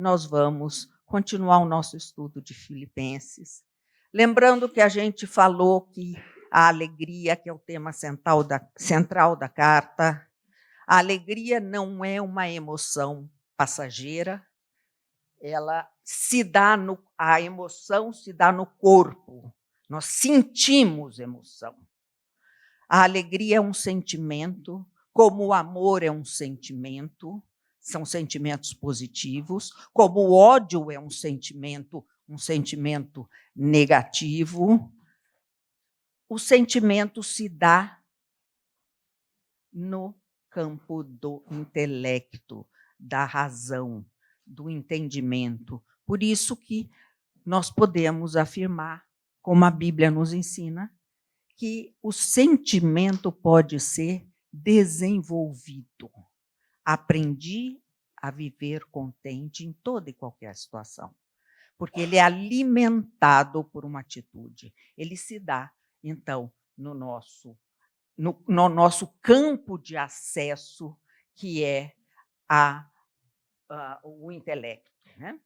nós vamos continuar o nosso estudo de Filipenses. Lembrando que a gente falou que a alegria, que é o tema central da carta, a alegria não é uma emoção passageira, a emoção se dá no corpo, nós sentimos emoção. A alegria é um sentimento, como o amor é um sentimento, são sentimentos positivos, como o ódio é um sentimento negativo. O sentimento se dá no campo do intelecto, da razão, do entendimento. Por isso que nós podemos afirmar, como a Bíblia nos ensina, que o sentimento pode ser desenvolvido. Aprendi a viver contente em toda e qualquer situação, porque ele é alimentado por uma atitude. Ele se dá, então, no nosso campo de acesso, que é o intelecto. Né?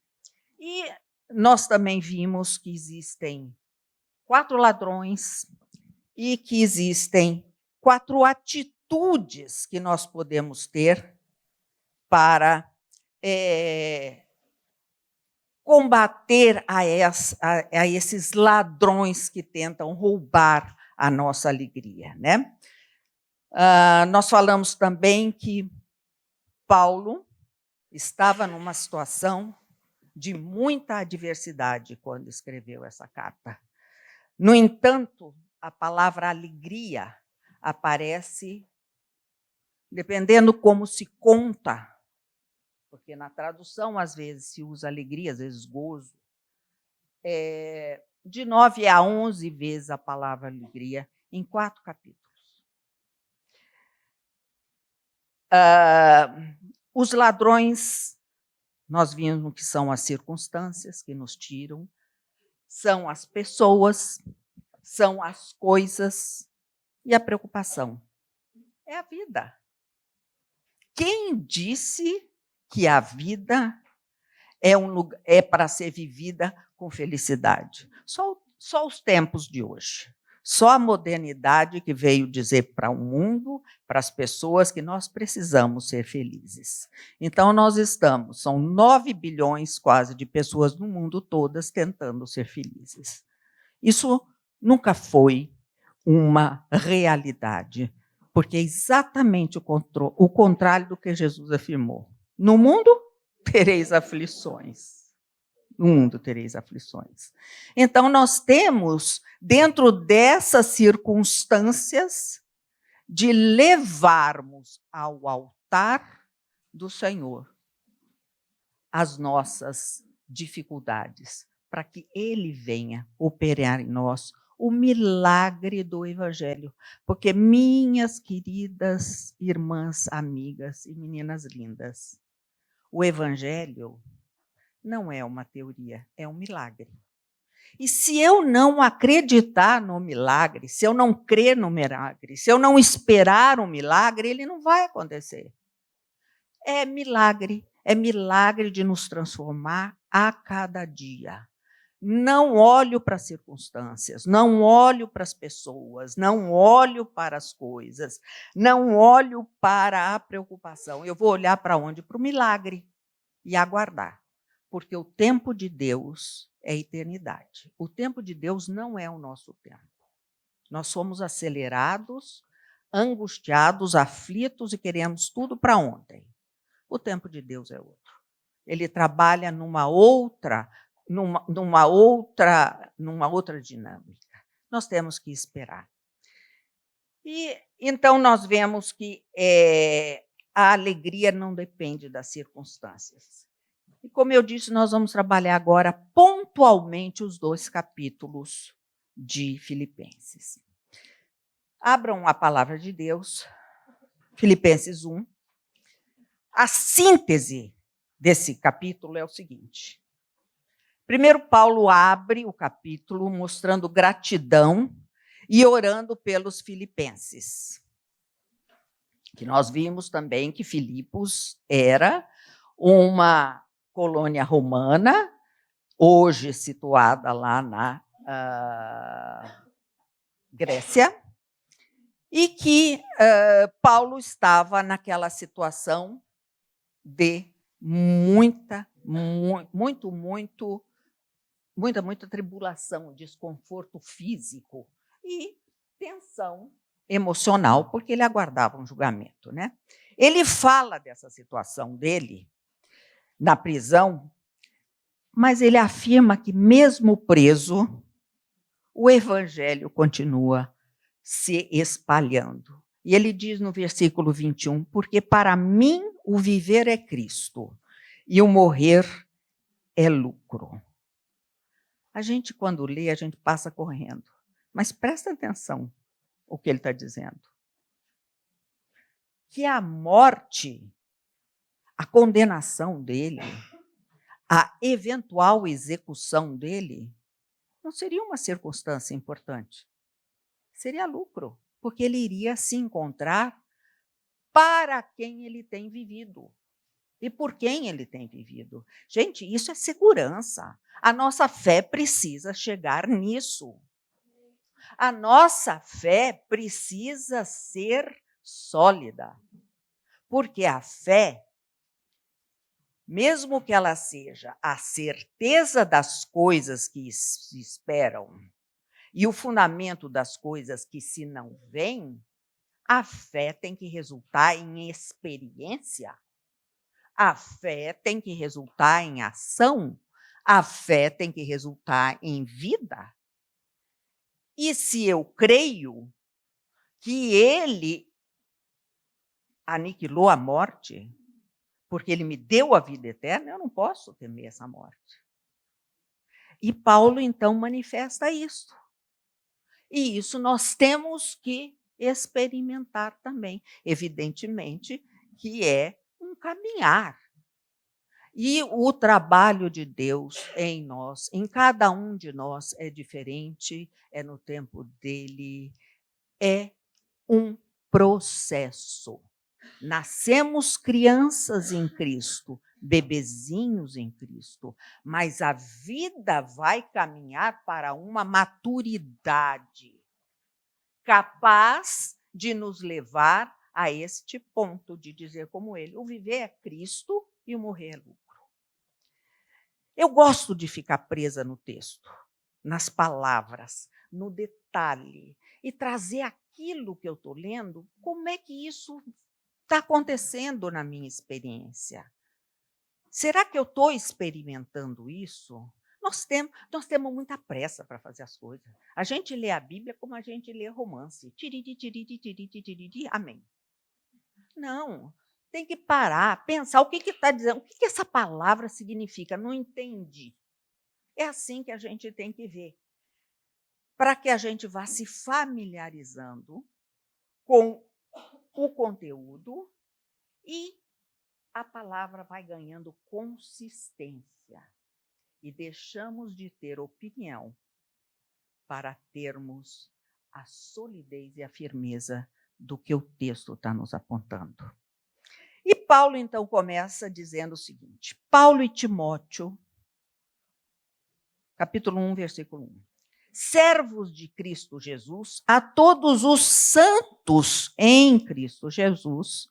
E nós também vimos que existem 4 ladrões e que existem 4 atitudes que nós podemos ter para combater a esses ladrões que tentam roubar a nossa alegria. Né? Nós falamos também que Paulo estava numa situação de muita adversidade quando escreveu essa carta. No entanto, a palavra alegria aparece, dependendo como se conta, porque na tradução, às vezes, se usa alegria, às vezes gozo. De 9 a 11 vezes a palavra alegria, em 4 capítulos. Os ladrões, nós vimos que são as circunstâncias que nos tiram, são as pessoas, são as coisas, e a preocupação é a vida. Quem disse que a vida é para ser vivida com felicidade? Só os tempos de hoje. Só a modernidade que veio dizer para o mundo, para as pessoas, que nós precisamos ser felizes. Então, são 9 bilhões quase de pessoas no mundo, todas tentando ser felizes. Isso nunca foi uma realidade, porque é exatamente o contrário do que Jesus afirmou. No mundo, tereis aflições. No mundo tereis aflições. Então, nós temos, dentro dessas circunstâncias, de levarmos ao altar do Senhor as nossas dificuldades, para que Ele venha operar em nós o milagre do Evangelho. Porque, minhas queridas irmãs, amigas e meninas lindas, o Evangelho não é uma teoria, é um milagre. E se eu não acreditar no milagre, se eu não crer no milagre, se eu não esperar um milagre, ele não vai acontecer. É milagre de nos transformar a cada dia. Não olho para as circunstâncias, não olho para as pessoas, não olho para as coisas, não olho para a preocupação. Eu vou olhar para onde? Para o milagre e aguardar. Porque o tempo de Deus é eternidade. O tempo de Deus não é o nosso tempo. Nós somos acelerados, angustiados, aflitos e queremos tudo para ontem. O tempo de Deus é outro. Ele trabalha numa outra dinâmica. Nós temos que esperar. E então nós vemos que a alegria não depende das circunstâncias. E, como eu disse, nós vamos trabalhar agora pontualmente os 2 capítulos de Filipenses. Abram a palavra de Deus, Filipenses 1. A síntese desse capítulo é o seguinte. Primeiro, Paulo abre o capítulo mostrando gratidão e orando pelos filipenses. Que nós vimos também que Filipos era uma colônia romana, hoje situada lá na Grécia, e que Paulo estava naquela situação de muita tribulação, desconforto físico e tensão emocional, porque ele aguardava um julgamento, né? Ele fala dessa situação dele na prisão, mas ele afirma que, mesmo preso, o evangelho continua se espalhando. E ele diz no versículo 21, porque para mim o viver é Cristo e o morrer é lucro. A gente, quando lê, a gente passa correndo. Mas presta atenção o que ele está dizendo. Que a morte, a condenação dele, a eventual execução dele, não seria uma circunstância importante. Seria lucro, porque ele iria se encontrar para quem ele tem vivido. E por quem ele tem vivido. Gente, isso é segurança. A nossa fé precisa chegar nisso. A nossa fé precisa ser sólida. Porque a fé, mesmo que ela seja a certeza das coisas que se esperam e o fundamento das coisas que se não veem, a fé tem que resultar em experiência. A fé tem que resultar em ação, a fé tem que resultar em vida. E se eu creio que ele aniquilou a morte, porque ele me deu a vida eterna, eu não posso temer essa morte. E Paulo, então, manifesta isso. E isso nós temos que experimentar também. Evidentemente que é um caminhar. E o trabalho de Deus em nós, em cada um de nós, é diferente, é no tempo dele, é um processo. Nascemos crianças em Cristo, bebezinhos em Cristo, mas a vida vai caminhar para uma maturidade capaz de nos levar a este ponto de dizer como ele, o viver é Cristo e o morrer é lucro. Eu gosto de ficar presa no texto, nas palavras, no detalhe, e trazer aquilo que eu estou lendo, como é que isso está acontecendo na minha experiência. Será que eu estou experimentando isso? Nós temos muita pressa para fazer as coisas. A gente lê a Bíblia como a gente lê romance. Tiriri, tiriri, tiriri, tiriri, amém. Não, tem que parar, pensar o que está dizendo, o que essa palavra significa, não entendi. É assim que a gente tem que ver, para que a gente vá se familiarizando com o conteúdo e a palavra vai ganhando consistência e deixamos de ter opinião para termos a solidez e a firmeza do que o texto está nos apontando. E Paulo, então, começa dizendo o seguinte, Paulo e Timóteo, capítulo 1, versículo 1. Servos de Cristo Jesus, a todos os santos em Cristo Jesus,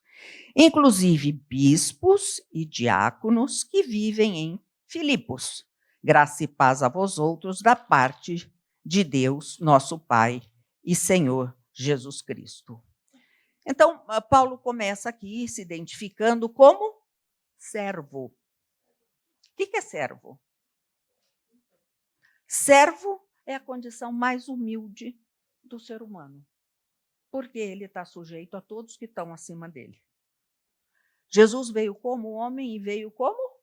inclusive bispos e diáconos que vivem em Filipos. Graça e paz a vós outros da parte de Deus, nosso Pai e Senhor Jesus Cristo. Então, Paulo começa aqui se identificando como servo. O que é servo? Servo é a condição mais humilde do ser humano, porque ele está sujeito a todos que estão acima dele. Jesus veio como homem e veio como?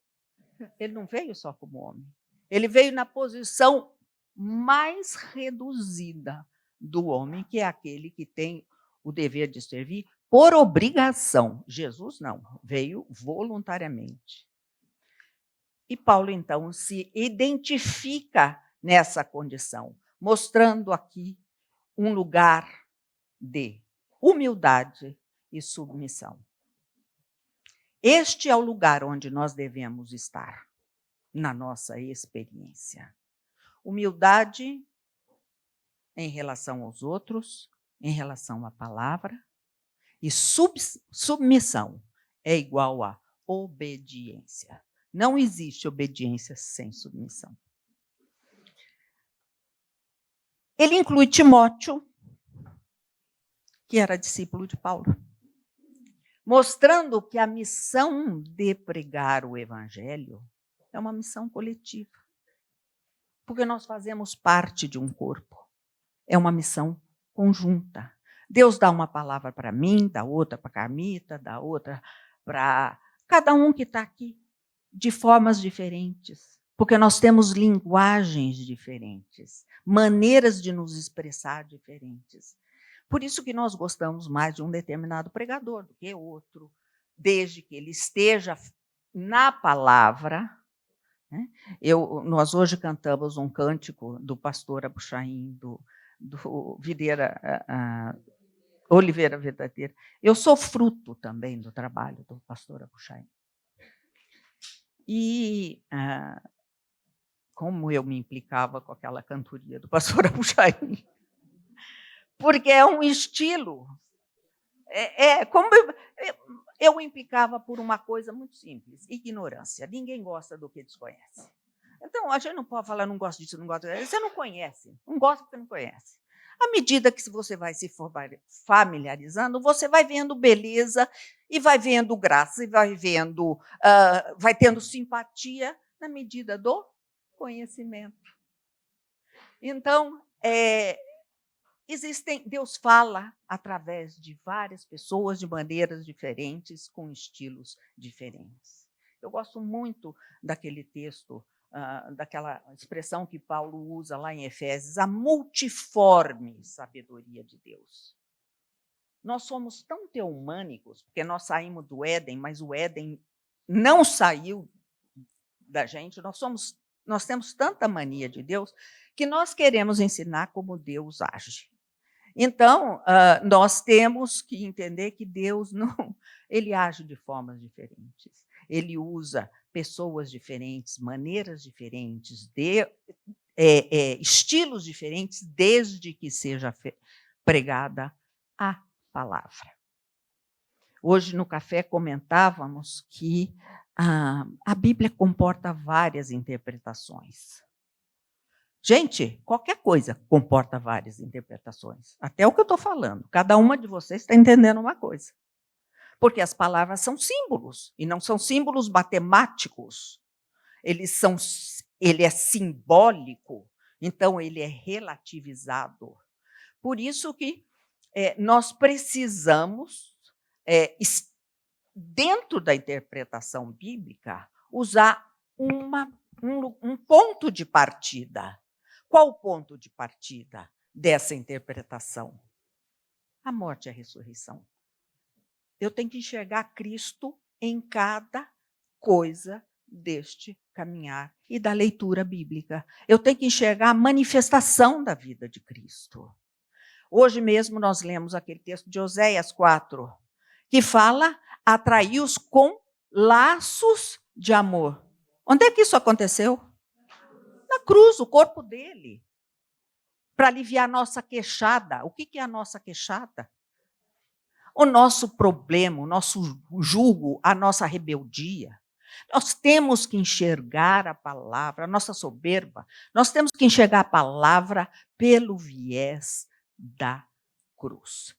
Ele não veio só como homem. Ele veio na posição mais reduzida do homem, que é aquele que tem o dever de servir por obrigação. Jesus não, veio voluntariamente. E Paulo, então, se identifica nessa condição, mostrando aqui um lugar de humildade e submissão. Este é o lugar onde nós devemos estar. na nossa experiência. Humildade em relação aos outros, em relação à palavra, e submissão é igual a obediência. Não existe obediência sem submissão. Ele inclui Timóteo, que era discípulo de Paulo, mostrando que a missão de pregar o evangelho é uma missão coletiva, porque nós fazemos parte de um corpo. É uma missão conjunta. Deus dá uma palavra para mim, dá outra para a Carmita, dá outra para cada um que está aqui, de formas diferentes, porque nós temos linguagens diferentes, maneiras de nos expressar diferentes. Por isso que nós gostamos mais de um determinado pregador do que outro, desde que ele esteja na palavra. Né? Nós hoje cantamos um cântico do pastor Abuchaim, do Oliveira Verdadeira. Eu sou fruto também do trabalho do pastor Abuchaim. E como eu me implicava com aquela cantoria do pastor Abuchaim, porque é um estilo. Como eu implicava por uma coisa muito simples, ignorância. Ninguém gosta do que desconhece. Então, a gente não pode falar, não gosto disso, não gosto disso. Você não conhece, não gosta porque não conhece. À medida que você vai se familiarizando, você vai vendo beleza e vai vendo graça e vai vendo, vai tendo simpatia na medida do conhecimento. Então, Deus fala através de várias pessoas, de maneiras diferentes, com estilos diferentes. Eu gosto muito daquele texto, daquela expressão que Paulo usa lá em Efésios, a multiforme sabedoria de Deus. Nós somos tão teomânicos, porque nós saímos do Éden, mas o Éden não saiu da gente. Nós temos tanta mania de Deus que nós queremos ensinar como Deus age. Então, nós temos que entender que Deus ele age de formas diferentes. Ele usa pessoas diferentes, maneiras diferentes, estilos diferentes, desde que seja pregada a palavra. Hoje, no café, comentávamos que a Bíblia comporta várias interpretações. Gente, qualquer coisa comporta várias interpretações. Até o que eu estou falando. Cada uma de vocês está entendendo uma coisa. Porque as palavras são símbolos, e não são símbolos matemáticos. Ele é simbólico, então ele é relativizado. Por isso que nós precisamos, dentro da interpretação bíblica, usar um ponto de partida. Qual o ponto de partida dessa interpretação? A morte e a ressurreição. Eu tenho que enxergar Cristo em cada coisa deste caminhar e da leitura bíblica. Eu tenho que enxergar a manifestação da vida de Cristo. Hoje mesmo nós lemos aquele texto de Oséias 4, que fala: atraí-os com laços de amor. Onde é que isso aconteceu? Na cruz, o corpo dele. Para aliviar a nossa queixada. O que é a nossa queixada? O nosso problema, o nosso jugo, a nossa rebeldia. Nós temos que enxergar a palavra, a nossa soberba, nós temos que enxergar a palavra pelo viés da cruz.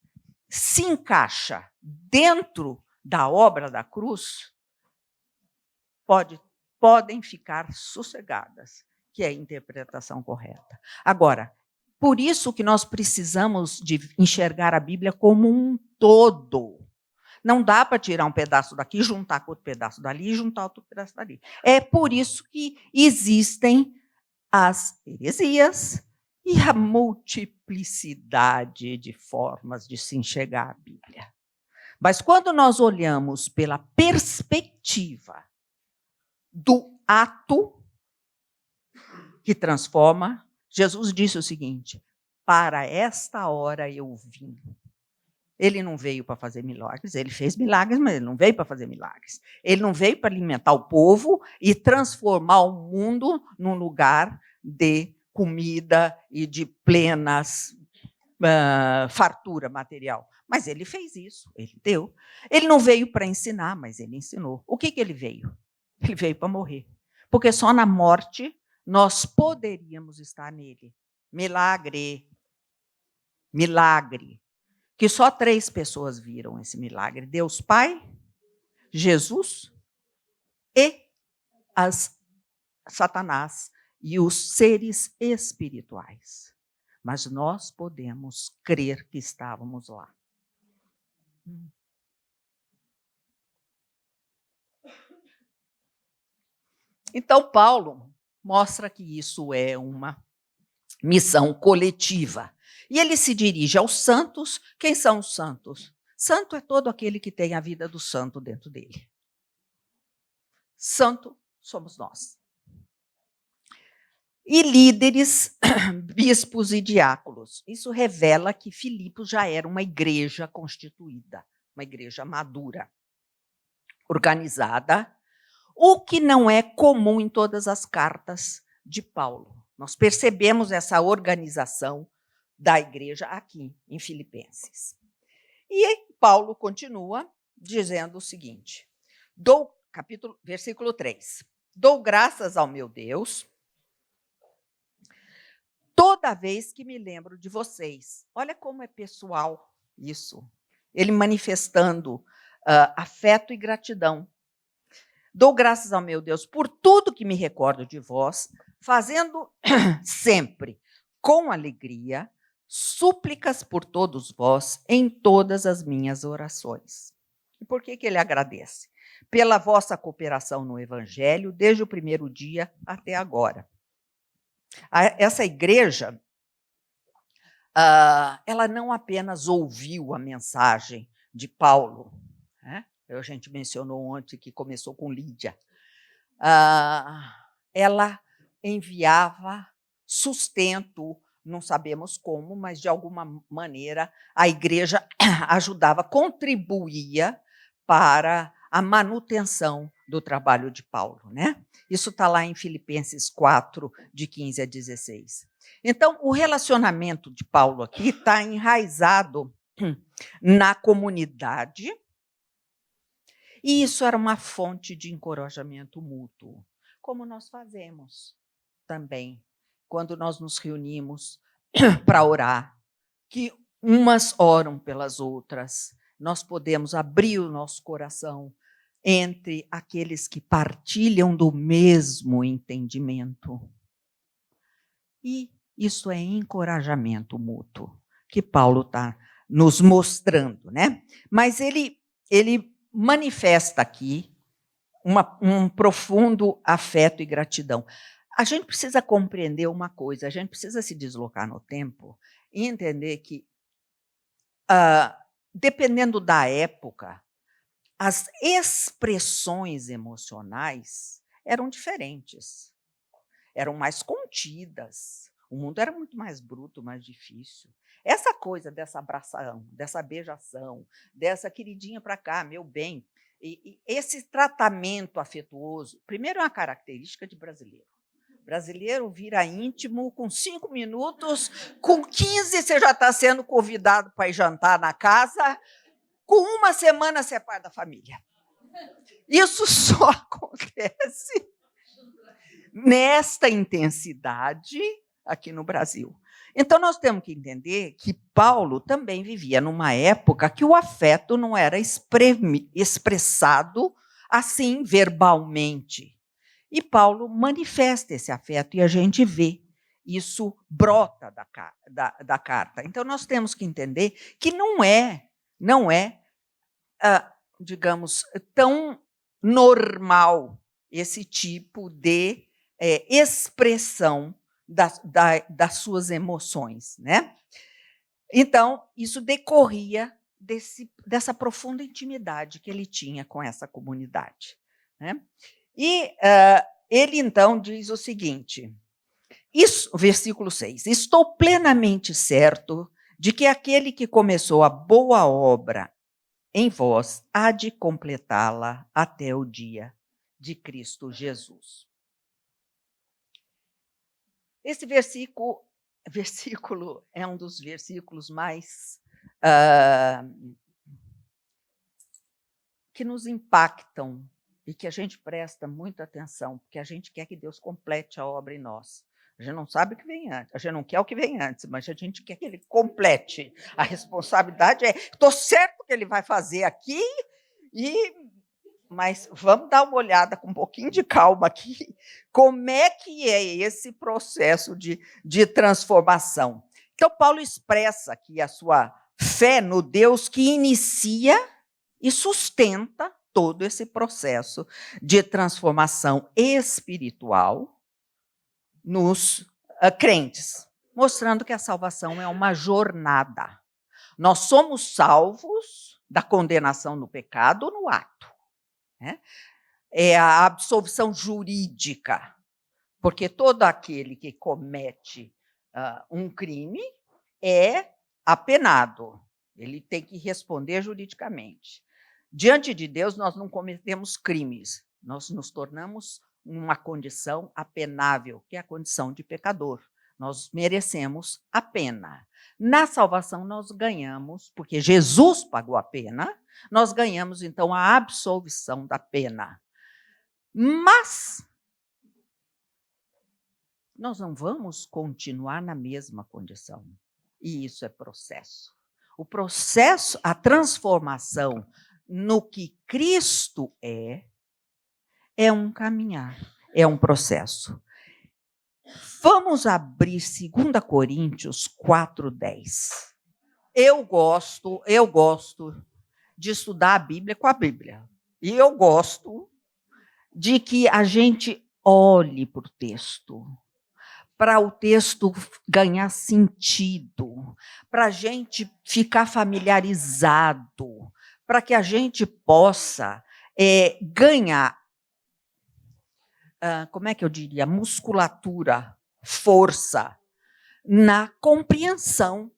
Se encaixa dentro da obra da cruz, podem ficar sossegadas, que é a interpretação correta. Agora, por isso que nós precisamos de enxergar a Bíblia como um todo. Não dá para tirar um pedaço daqui, juntar com outro pedaço dali e juntar outro pedaço dali. É por isso que existem as heresias e a multiplicidade de formas de se enxergar a Bíblia. Mas quando nós olhamos pela perspectiva do ato que transforma, Jesus disse o seguinte: para esta hora eu vim. Ele não veio para fazer milagres, ele fez milagres, mas ele não veio para fazer milagres. Ele não veio para alimentar o povo e transformar o mundo num lugar de comida e de plenas fartura material. Mas ele fez isso, ele deu. Ele não veio para ensinar, mas ele ensinou. O que ele veio? Ele veio para morrer. Porque só na morte nós poderíamos estar nele. Milagre. Milagre. Que só 3 pessoas viram esse milagre: Deus Pai, Jesus e Satanás e os seres espirituais. Mas nós podemos crer que estávamos lá. Então, Paulo mostra que isso é uma missão coletiva. E ele se dirige aos santos. Quem são os santos? Santo é todo aquele que tem a vida do santo dentro dele. Santo somos nós. E líderes, bispos e diáconos. Isso revela que Filipos já era uma igreja constituída, uma igreja madura, organizada, o que não é comum em todas as cartas de Paulo. Nós percebemos essa organização da igreja aqui em Filipenses. E Paulo continua dizendo o seguinte, versículo 3. Dou graças ao meu Deus toda vez que me lembro de vocês. Olha como é pessoal isso. Ele manifestando afeto e gratidão. Dou graças ao meu Deus por tudo que me recordo de vós, fazendo sempre com alegria súplicas por todos vós em todas as minhas orações. E por que ele agradece? Pela vossa cooperação no Evangelho, desde o primeiro dia até agora. Essa igreja, ela não apenas ouviu a mensagem de Paulo, né? A gente mencionou ontem que começou com Lídia. Ela enviava sustento, não sabemos como, mas de alguma maneira a igreja ajudava, contribuía para a manutenção do trabalho de Paulo, né? Isso está lá em Filipenses 4, de 15 a 16. Então, o relacionamento de Paulo aqui está enraizado na comunidade, e isso era uma fonte de encorajamento mútuo, como nós fazemos também, quando nós nos reunimos para orar, que umas oram pelas outras, nós podemos abrir o nosso coração entre aqueles que partilham do mesmo entendimento. E isso é encorajamento mútuo, que Paulo está nos mostrando, né? Mas ele manifesta aqui um profundo afeto e gratidão. A gente precisa compreender uma coisa, a gente precisa se deslocar no tempo e entender que, dependendo da época, as expressões emocionais eram diferentes, eram mais contidas. O mundo era muito mais bruto, mais difícil. Essa coisa dessa abração, dessa beijação, dessa queridinha para cá, meu bem, e esse tratamento afetuoso, primeiro é uma característica de brasileiro. Brasileiro vira íntimo com 5 minutos, com 15 você já está sendo convidado para ir jantar na casa, com 1 semana você é parte da família. Isso só acontece nesta intensidade aqui no Brasil. Então, nós temos que entender que Paulo também vivia numa época que o afeto não era expressado assim verbalmente. E Paulo manifesta esse afeto e a gente vê isso brota da carta. Então, nós temos que entender que não é digamos, tão normal esse tipo de expressão das suas emoções, né? Então, isso decorria dessa profunda intimidade que ele tinha com essa comunidade, né? E ele, então, diz o seguinte, versículo 6, estou plenamente certo de que aquele que começou a boa obra em vós há de completá-la até o dia de Cristo Jesus. Esse versículo é um dos versículos mais que nos impactam e que a gente presta muita atenção, porque a gente quer que Deus complete a obra em nós. A gente não sabe o que vem antes, a gente não quer o que vem antes, mas a gente quer que Ele complete. A responsabilidade estou certo que Ele vai fazer aqui, mas vamos dar uma olhada com um pouquinho de calma aqui, como é que é esse processo de transformação. Então, Paulo expressa aqui a sua fé no Deus que inicia e sustenta todo esse processo de transformação espiritual nos crentes, mostrando que a salvação é uma jornada. Nós somos salvos da condenação no pecado no ato. Né? É a absolvição jurídica, porque todo aquele que comete um crime é apenado, ele tem que responder juridicamente. Diante de Deus, nós não cometemos crimes, nós nos tornamos uma condição apenável, que é a condição de pecador. Nós merecemos a pena. Na salvação, nós ganhamos, porque Jesus pagou a pena, nós ganhamos, então, a absolvição da pena. Mas nós não vamos continuar na mesma condição. E isso é processo. O processo, a transformação no que Cristo é um caminhar, é um processo. Vamos abrir 2 Coríntios 4:10. Eu gosto de estudar a Bíblia com a Bíblia. E eu gosto de que a gente olhe para o texto, para o texto ganhar sentido, para a gente ficar familiarizado, para que a gente possa ganhar, como é que eu diria, musculatura, força, na compreensão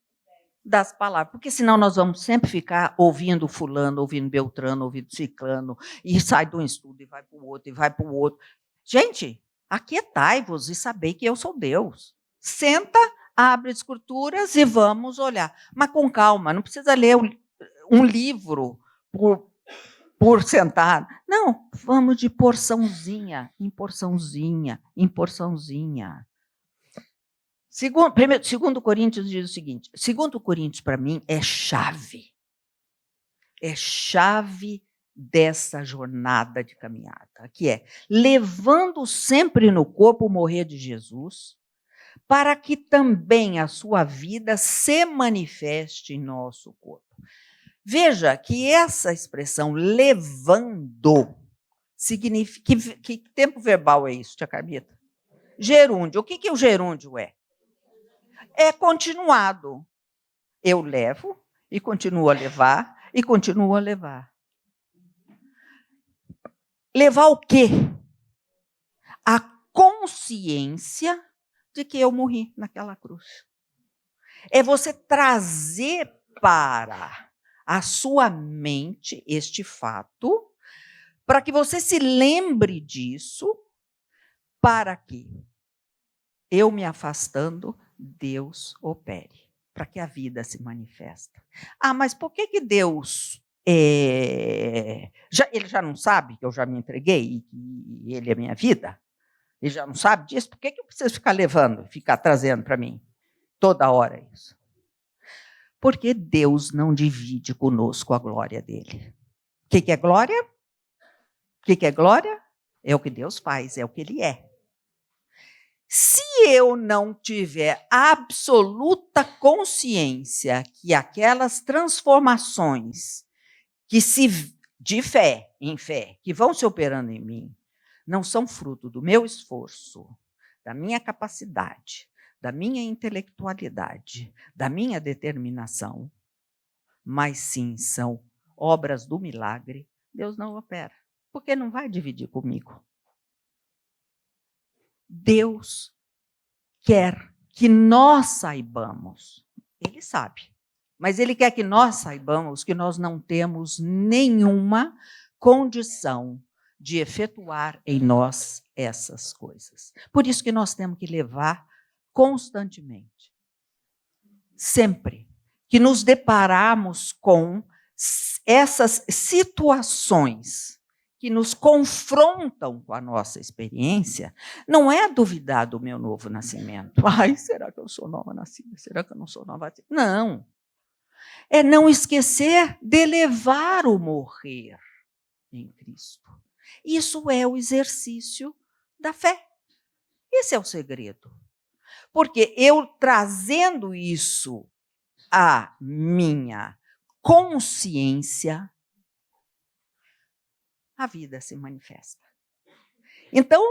das palavras, porque senão nós vamos sempre ficar ouvindo fulano, ouvindo Beltrano, ouvindo ciclano, e sai de um estudo e vai para o outro, e vai para o outro. Gente, aquietai-vos e sabei que eu sou Deus. Senta, abre as escrituras e vamos olhar. Mas com calma, não precisa ler um livro por sentar. Não, vamos de porçãozinha, em porçãozinha, em porçãozinha. Segundo Coríntios diz o seguinte, 2 Coríntios, para mim, é chave. É chave dessa jornada de caminhada, que é levando sempre no corpo o morrer de Jesus, para que também a sua vida se manifeste em nosso corpo. Veja que essa expressão levando significa. Que tempo verbal é isso, tia Carmita? Gerúndio. O que o gerúndio é? É continuado. Eu levo e continuo a levar e continuo a levar. Levar o quê? A consciência de que eu morri naquela cruz. É você trazer para a sua mente este fato, para que você se lembre disso, para que eu me afastando, Deus opere, para que a vida se manifeste. Mas por que Deus... ele já não sabe que eu já me entreguei e que Ele é minha vida? Ele já não sabe disso? Por que eu preciso ficar levando, ficar trazendo para mim toda hora isso? Porque Deus não divide conosco a glória dele. O que é glória? O que é glória? É o que Deus faz, é o que Ele é. Se eu não tiver absoluta consciência que aquelas transformações de fé em fé, que vão se operando em mim, não são fruto do meu esforço, da minha capacidade, da minha intelectualidade, da minha determinação, mas sim são obras do milagre, Deus não opera, porque não vai dividir comigo. Deus quer que nós saibamos Ele sabe. Mas ele quer que nós saibamos que nós não temos nenhuma condição de efetuar em nós essas coisas. Por isso que nós temos que levar constantemente, sempre, que nos depararmos com essas situações que nos confrontam com a nossa experiência, não é duvidar do meu novo nascimento. Ai, será que eu sou nova nascida? Será que eu não sou nova nascida? Não. É não esquecer de levar o morrer em Cristo. Isso é o exercício da fé. Esse é o segredo. Porque eu trazendo isso à minha consciência, a vida se manifesta. Então,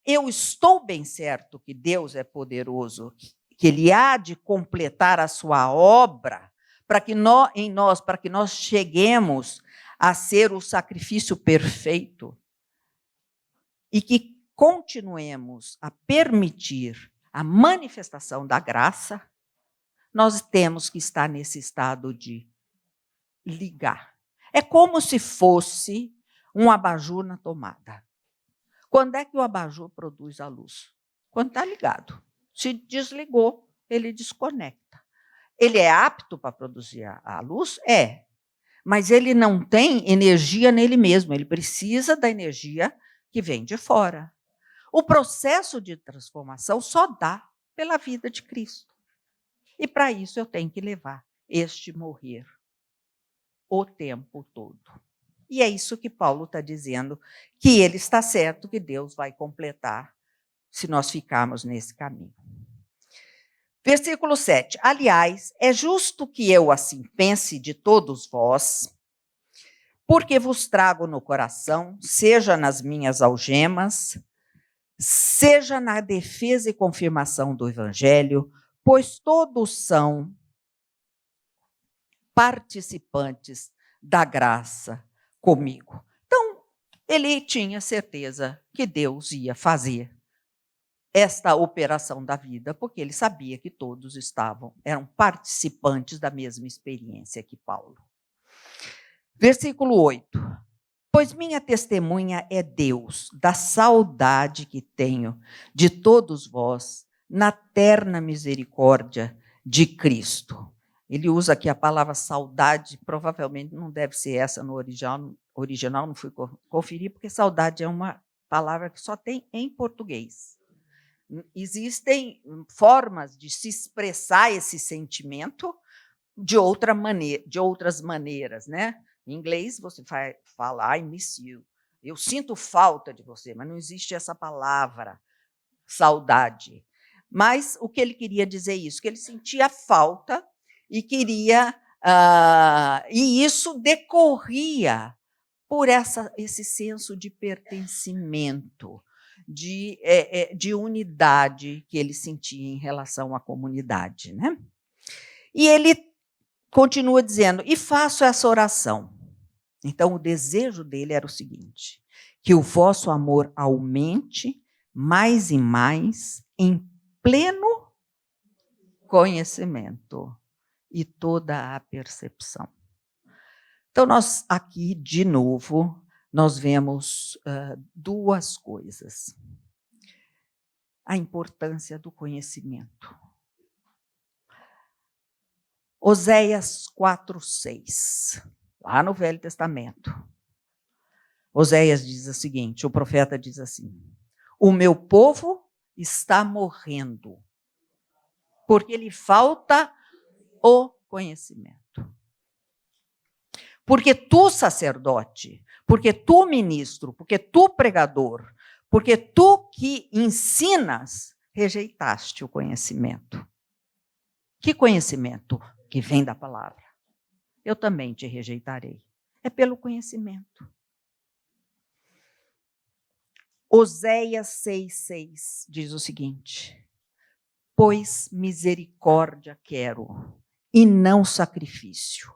eu estou bem certo que Deus é poderoso, que Ele há de completar a sua obra para que nós cheguemos a ser o sacrifício perfeito e que continuemos a permitir a manifestação da graça. Nós temos que estar nesse estado de ligar. É como se fosse um abajur na tomada. Quando é que o abajur produz a luz? Quando está ligado. Se desligou, ele desconecta. Ele é apto para produzir a luz? É. Mas ele não tem energia nele mesmo, ele precisa da energia que vem de fora. O processo de transformação só dá pela vida de Cristo. E para isso eu tenho que levar este morrer o tempo todo. E é isso que Paulo está dizendo, que ele está certo, que Deus vai completar se nós ficarmos nesse caminho. Versículo 7. Aliás, é justo que eu assim pense de todos vós, porque vos trago no coração, seja nas minhas algemas, seja na defesa e confirmação do Evangelho, pois todos são participantes da graça comigo. Então, ele tinha certeza que Deus ia fazer esta operação da vida, porque ele sabia que todos eram participantes da mesma experiência que Paulo. Versículo 8. Pois minha testemunha é Deus, da saudade que tenho de todos vós, na terna misericórdia de Cristo. Ele usa aqui a palavra saudade, provavelmente não deve ser essa no original não fui conferir, porque saudade é uma palavra que só tem em português. Existem formas de se expressar esse sentimento de outras maneiras, né? Em inglês, você fala, I miss you. Eu sinto falta de você, mas não existe essa palavra, saudade. Mas o que ele queria dizer é isso, que ele sentia falta e queria... e isso decorria por esse senso de pertencimento, de unidade que ele sentia em relação à comunidade, né? E ele continua dizendo, e faço essa oração. Então, o desejo dele era o seguinte, que o vosso amor aumente mais e mais em pleno conhecimento e toda a percepção. Então, nós aqui, de novo, nós vemos duas coisas. A importância do conhecimento. Oséias 4:6, lá no Velho Testamento. Oséias diz o seguinte, o profeta diz assim, o meu povo está morrendo, porque lhe falta o conhecimento. Porque tu, sacerdote, porque tu, ministro, porque tu, pregador, porque tu que ensinas, rejeitaste o conhecimento. Que conhecimento? Que vem da palavra. Eu também te rejeitarei. É pelo conhecimento. Oséias 6:6 diz o seguinte, pois misericórdia quero, e não sacrifício.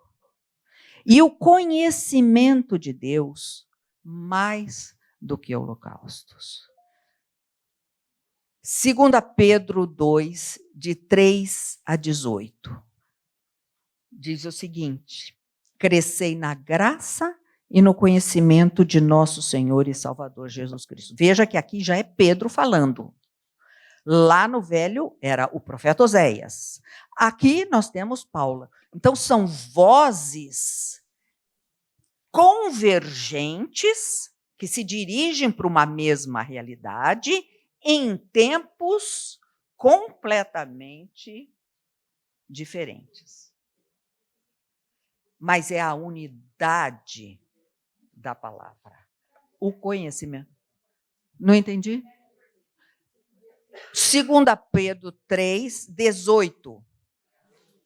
E o conhecimento de Deus mais do que holocaustos. 2 Pedro 2, de 3 a 18. diz o seguinte: crescei na graça e no conhecimento de nosso Senhor e Salvador Jesus Cristo. Veja que aqui já é Pedro falando. Lá no Velho era o profeta Oséias. Aqui nós temos Paulo. Então são vozes convergentes que se dirigem para uma mesma realidade em tempos completamente diferentes. Mas é a unidade da palavra, o conhecimento. Não entendi? 2 Pedro 3, 18.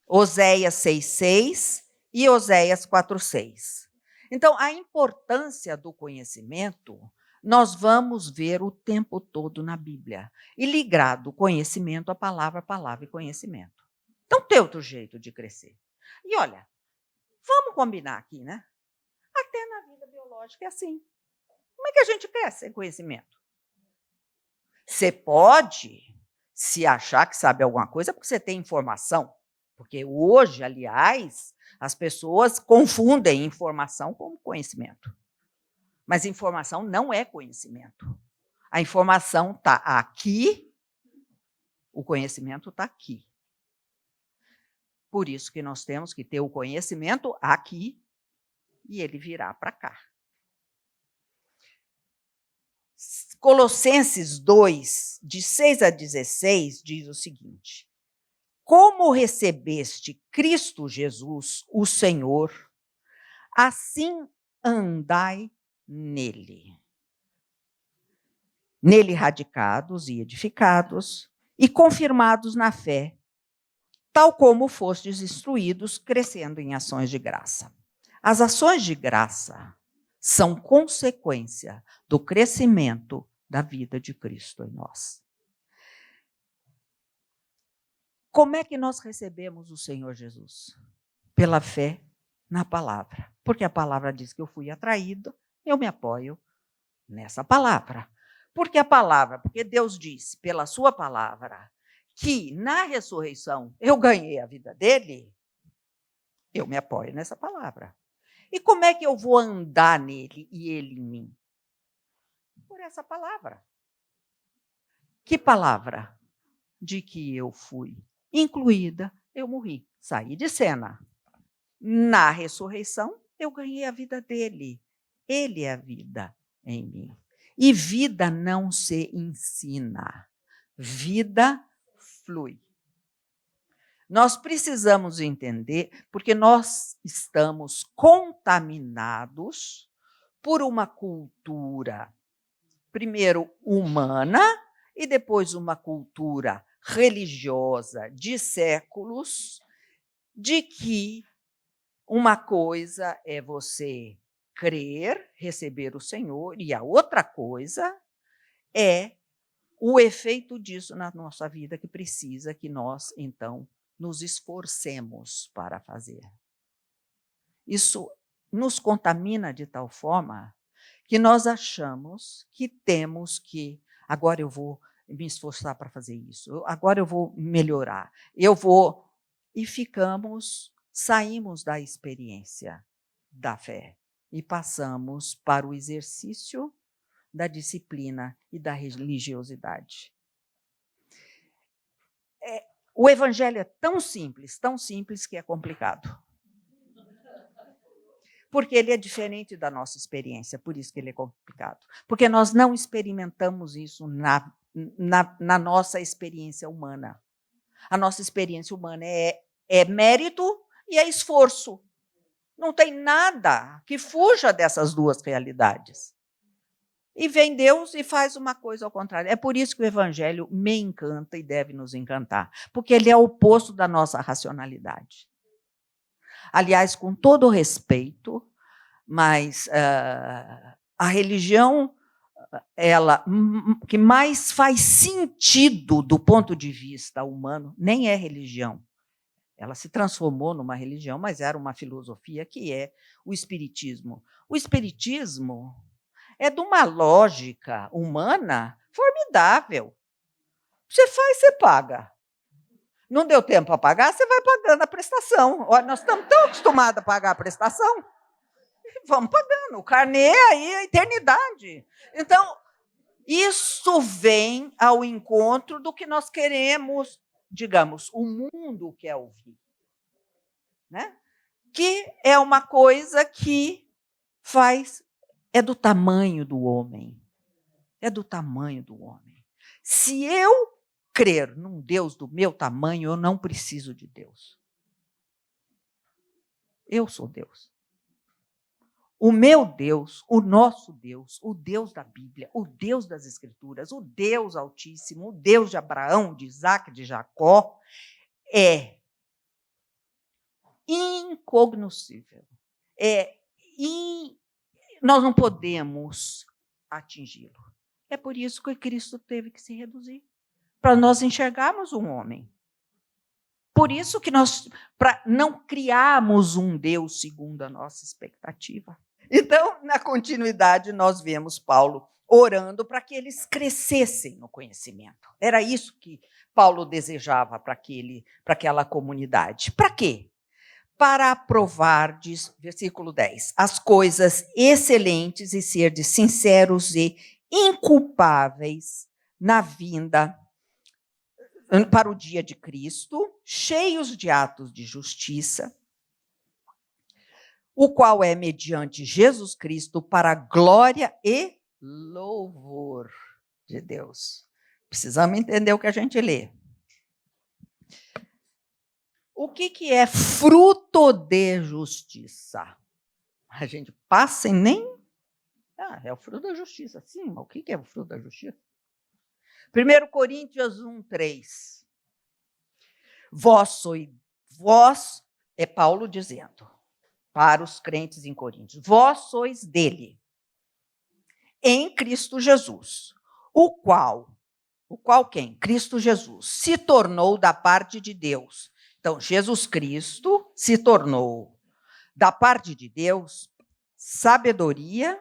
Oséias 6, 6 e Oséias 4, 6. Então, a importância do conhecimento nós vamos ver o tempo todo na Bíblia. E ligado o conhecimento à palavra e conhecimento. Não tem outro jeito de crescer. E olha, vamos combinar aqui, né? Até na vida biológica é assim. Como é que a gente cresce sem conhecimento? Você pode se achar que sabe alguma coisa porque você tem informação. Porque hoje, aliás, as pessoas confundem informação com conhecimento. Mas informação não é conhecimento. A informação está aqui, o conhecimento está aqui. Por isso que nós temos que ter o conhecimento aqui e ele virá para cá. Colossenses 2, de 6 a 16, diz o seguinte: como recebeste Cristo Jesus, o Senhor, assim andai nele. Nele radicados e edificados e confirmados na fé, tal como fostes instruídos, crescendo em ações de graça. As ações de graça são consequência do crescimento da vida de Cristo em nós. Como é que nós recebemos o Senhor Jesus? Pela fé na palavra. Porque a palavra diz que eu fui atraído, eu me apoio nessa palavra. Porque Deus disse pela sua palavra que na ressurreição eu ganhei a vida dele, eu me apoio nessa palavra. E como é que eu vou andar nele e ele em mim? Por essa palavra. Que palavra? De que eu fui incluída, eu morri, saí de cena. Na ressurreição, eu ganhei a vida dele. Ele é a vida em mim. E vida não se ensina, vida flui. Nós precisamos entender, porque nós estamos contaminados por uma cultura, primeiro humana, e depois uma cultura religiosa de séculos, de que uma coisa é você crer, receber o Senhor, e a outra coisa é o efeito disso na nossa vida, que precisa que nós, então, nos esforcemos para fazer. Isso nos contamina de tal forma que nós achamos que temos que, agora eu vou me esforçar para fazer isso, agora eu vou melhorar, e saímos da experiência da fé e passamos para o exercício da disciplina e da religiosidade. O evangelho é tão simples que é complicado. Porque ele é diferente da nossa experiência, por isso que ele é complicado. Porque nós não experimentamos isso na nossa experiência humana. A nossa experiência humana é mérito e é esforço. Não tem nada que fuja dessas duas realidades. E vem Deus e faz uma coisa ao contrário. É por isso que o evangelho me encanta e deve nos encantar, porque ele é o oposto da nossa racionalidade. Aliás, com todo o respeito, mas a religião ela que mais faz sentido do ponto de vista humano nem é religião. Ela se transformou numa religião, mas era uma filosofia que é o espiritismo. O espiritismo é de uma lógica humana formidável. Você faz, você paga. Não deu tempo para pagar, você vai pagando a prestação. Olha, nós estamos tão acostumados a pagar a prestação, vamos pagando. O carnê aí é a eternidade. Então, isso vem ao encontro do que nós queremos, digamos, o mundo quer ouvir. Né? Que é uma coisa que é do tamanho do homem. É do tamanho do homem. Se eu crer num Deus do meu tamanho, eu não preciso de Deus. Eu sou Deus. O meu Deus, o nosso Deus, o Deus da Bíblia, o Deus das Escrituras, o Deus Altíssimo, o Deus de Abraão, de Isaac, de Jacó, é incognoscível. Nós não podemos atingi-lo. É por isso que Cristo teve que se reduzir, para nós enxergarmos um homem. Por isso que nós não criamos um Deus segundo a nossa expectativa. Então, na continuidade, nós vemos Paulo orando para que eles crescessem no conhecimento. Era isso que Paulo desejava para aquela comunidade. Para quê? Para aprovar, diz, versículo 10, as coisas excelentes e ser sinceros e inculpáveis na vinda para o dia de Cristo, cheios de atos de justiça, o qual é mediante Jesus Cristo para a glória e louvor de Deus. Precisamos entender o que a gente lê. O que é fruto de justiça? A gente passa e nem... é o fruto da justiça. Sim, mas o que é o fruto da justiça? 1 Coríntios 1:3. Vós, é Paulo dizendo para os crentes em Coríntios, vós sois dele, em Cristo Jesus, o qual quem? Cristo Jesus, se tornou da parte de Deus. Então, Jesus Cristo se tornou da parte de Deus sabedoria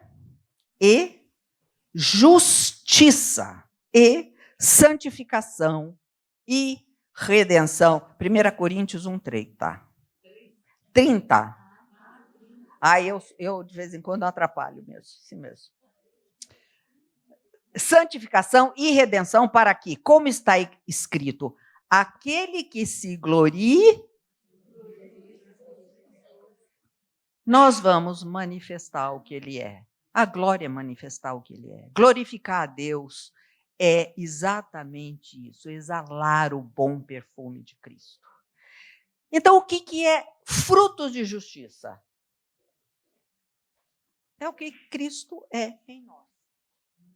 e justiça e santificação e redenção. 1 Coríntios 1:3, tá? 30. Eu de vez em quando atrapalho mesmo, assim mesmo. Santificação e redenção para que, como está escrito, aquele que se glorie, nós vamos manifestar o que ele é. A glória é manifestar o que ele é. Glorificar a Deus é exatamente isso, exalar o bom perfume de Cristo. Então, o que é frutos de justiça? É o que Cristo é em nós.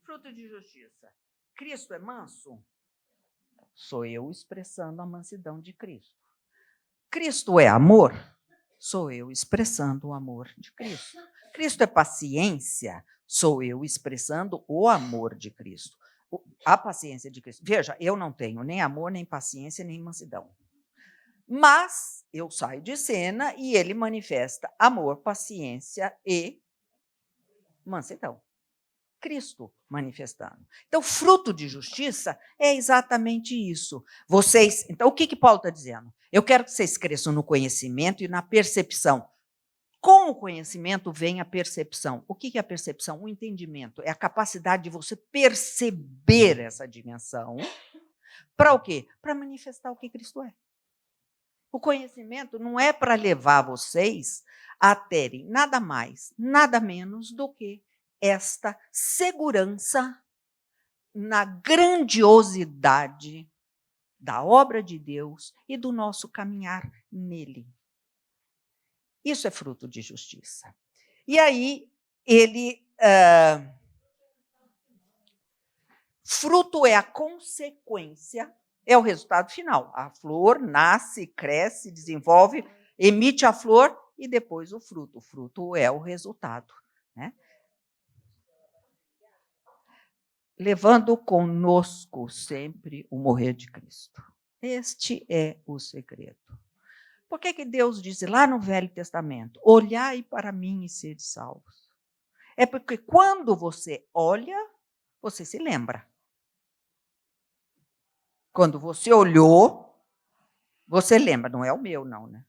Fruto de justiça. Cristo é manso? Sou eu expressando a mansidão de Cristo. Cristo é amor? Sou eu expressando o amor de Cristo. Cristo é paciência? Sou eu expressando o amor de Cristo. A paciência de Cristo. Veja, eu não tenho nem amor, nem paciência, nem mansidão. Mas eu saio de cena e ele manifesta amor, paciência e mansidão. Cristo manifestando. Então, fruto de justiça é exatamente isso. Então, o que Paulo está dizendo? Eu quero que vocês cresçam no conhecimento e na percepção. Com o conhecimento vem a percepção. O que é a percepção? O entendimento. É a capacidade de você perceber essa dimensão. Para o quê? Para manifestar o que Cristo é. O conhecimento não é para levar vocês a terem nada mais, nada menos do que esta segurança na grandiosidade da obra de Deus e do nosso caminhar nele. Isso é fruto de justiça. E aí, fruto é a consequência, é o resultado final. A flor nasce, cresce, desenvolve, emite a flor e depois o fruto. O fruto é o resultado, né? Levando conosco sempre o morrer de Cristo. Este é o segredo. Por que Deus diz lá no Velho Testamento, olhai para mim e sede salvos? É porque quando você olha, você se lembra. Quando você olhou, Você lembra, não é o meu, não, né?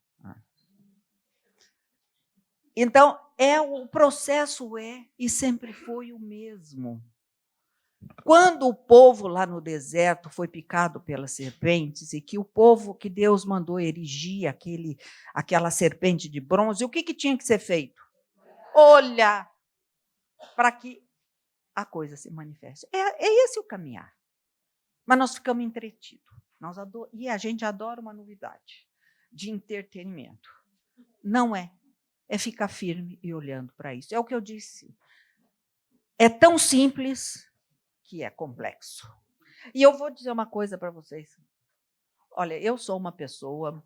Então, o processo e sempre foi o mesmo. Quando o povo lá no deserto foi picado pelas serpentes e que o povo que Deus mandou erigir aquela serpente de bronze, o que tinha que ser feito? Olhar para que a coisa se manifeste. É esse o caminhar. Mas nós ficamos entretidos. E a gente adora uma novidade de entretenimento. Não é. É ficar firme e olhando para isso. É o que eu disse. É tão simples que é complexo. E eu vou dizer uma coisa para vocês. Olha, eu sou uma pessoa...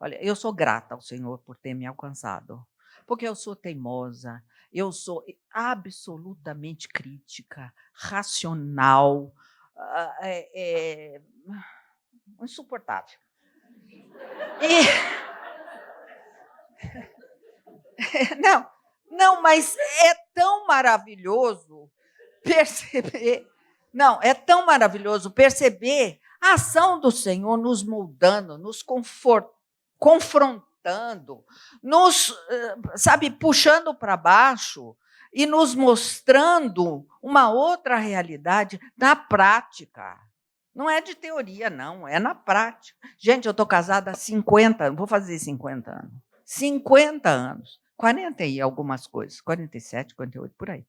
Olha, eu sou grata ao Senhor por ter me alcançado. Porque eu sou teimosa, eu sou absolutamente crítica, racional, insuportável. Não, mas é tão maravilhoso perceber. Não, é tão maravilhoso perceber a ação do Senhor nos moldando, nos confrontando, nos, puxando para baixo e nos mostrando uma outra realidade na prática. Não é de teoria, não, é na prática. Gente, eu estou casada há 50 anos, vou fazer 50 anos. 50 anos. 40 e algumas coisas, 47, 48, por aí.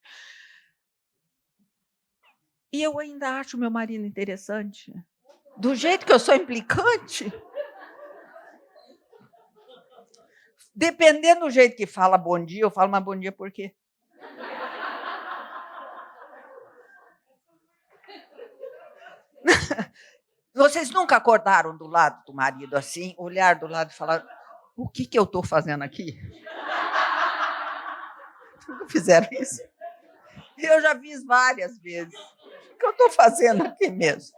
E eu ainda acho meu marido interessante. Do jeito que eu sou implicante. Dependendo do jeito que fala bom dia, eu falo, mas bom dia por quê? Vocês nunca acordaram do lado do marido assim, olhar do lado e falar, o que eu estou fazendo aqui? Nunca fizeram isso? Eu já fiz várias vezes. O que eu estou fazendo aqui mesmo?